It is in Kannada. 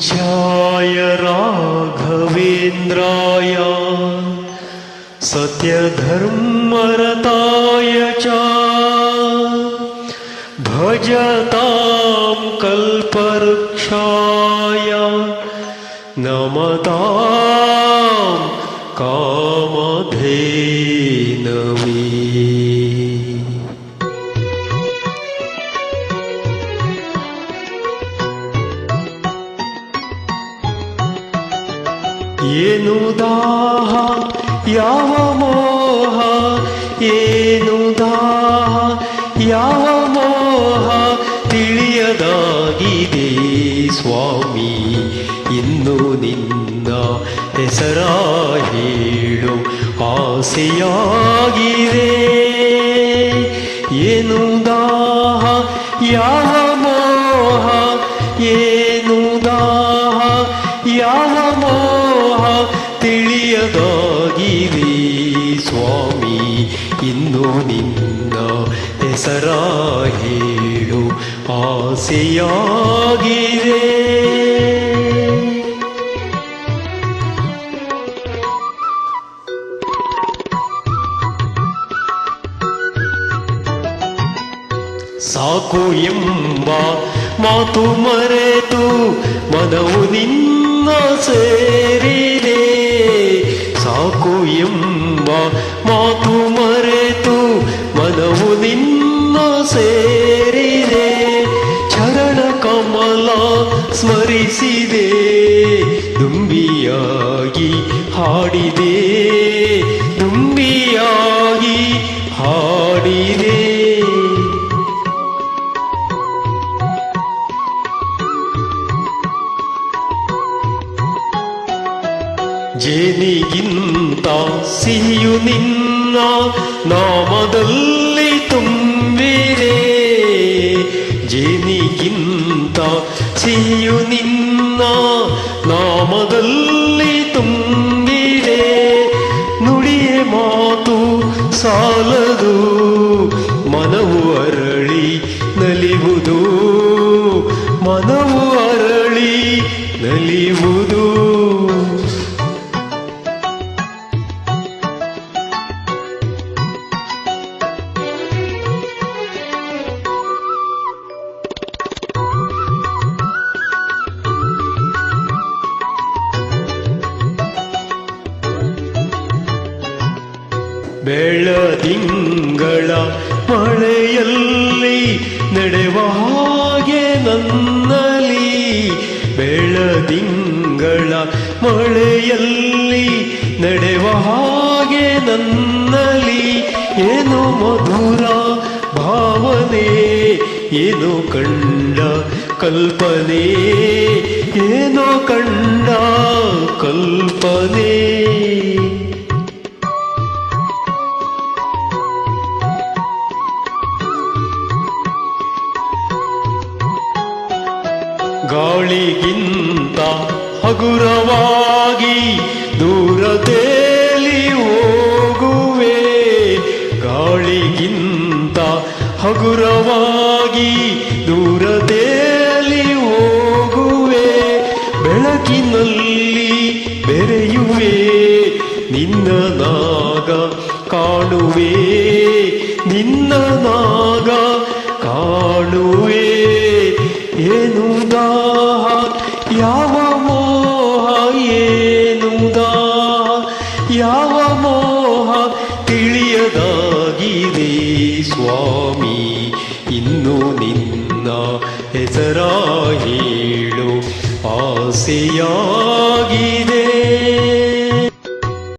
पूज्याय राघवेन्द्राय सत्यधर्मरताय च भजतां कल्पवृक्षाय नमतां कामधेनवे। ಏನು ದಾಹ ಯಾವ ಮೋಹ, ಏನು ದಾಹ ಯಾವ ಮೋಹ ತಿಳಿಯದಾಗಿದೆ ಸ್ವಾಮಿ, ಇನ್ನು ನಿನ್ನ ಹೆಸರ ಹೇಳು ಆಸೆಯಾಗಿದೆ. ಏನು ದಾಹ ಯಾವ ಮೋಹ, ಏನು ದಾಹ ಯಾವ ಮೋಹ ತಿಳಿಯದಾಗಿದೆ ಸ್ವಾಮಿ, ಇನ್ನು ನಿನ್ನ ಹೆಸರ ಹೇಳು ಆಸೆಯಾಗಿದೆ. ಸಾಕು ಎಂಬ ಮಾತು ಮರೆತು ಮನವು ನಿನ್ನ ಸೇರಿದೆ. ಸಾಕು ಎಂಬ ಮಾತು ಮರೆತು ಮನವು ನಿನ್ನ ಸೇರಿದೆ. ಚರಣ ಕಮಲ ಸ್ಮರಿಸಿದೆ, ದುಂಬಿಯಾಗಿ ಹಾಡಿದೆ, ದುಂಬಿಯಾಗಿ ಹಾಡಿದೆ. ಜೇನಿಗಿಂತ ಸಿಹಿಯು ನಿನ್ನ ನಾಮದಲ್ಲಿ ತುಂಬಿದೆ. ಜೇನಿಗಿಂತ ಸಿಹಿಯು ನಿನ್ನ ನಾಮದಲ್ಲಿ ತುಂಬಿದೆ. ನುಡಿಯ ಮಾತು ಸಾಲದು, ಮನವು ಅರಳಿ ನಲಿವುದು, ಮನವು ಅರಳಿ ನಲಿವುದು. ಬೆಳದಿಂಗಳ ಮಳೆಯಲ್ಲಿ ನಡೆವ ಹಾಗೆ ನನ್ನಲ್ಲಿ, ಬೆಳದಿಂಗಳ ಮಳೆಯಲ್ಲಿ ನಡೆವ ಹಾಗೆ ನನ್ನಲ್ಲಿ. ಏನು ಮಧುರ ಭಾವನೆ, ಏನು ಕಂಡ ಕಲ್ಪನೆ, ಏನು ಕಂಡ ಕಲ್ಪನೆ. ಗಾಳಿಗಿಂತ ಹಗುರವಾಗಿ ದೂರ ತೇಲಿ ಹೋಗುವೆ. ಗಾಳಿಗಿಂತ ಹಗುರವಾಗಿ ದೂರ ತೇಲಿ ಹೋಗುವೆ. ಬೆಳಕಿನಲ್ಲಿ ಬೆರೆಯುವೆ, ನಿನ್ನ ನಾಗ ಕಾಣುವೆ, ನಿನ್ನ ನಾಗ ಕಾಣುವೆ. ಏನು ದಾಹ ಯಾವ ಮೋಹ, ಏನು ದಾಹ ಯಾವ ಮೋಹ ತಿಳಿಯದಾಗಿದೆ ಸ್ವಾಮಿ, ಇನ್ನು ನಿನ್ನ ಹೆಸರ ಹೇಳು ಆಸೆಯಾಗಿದೆ.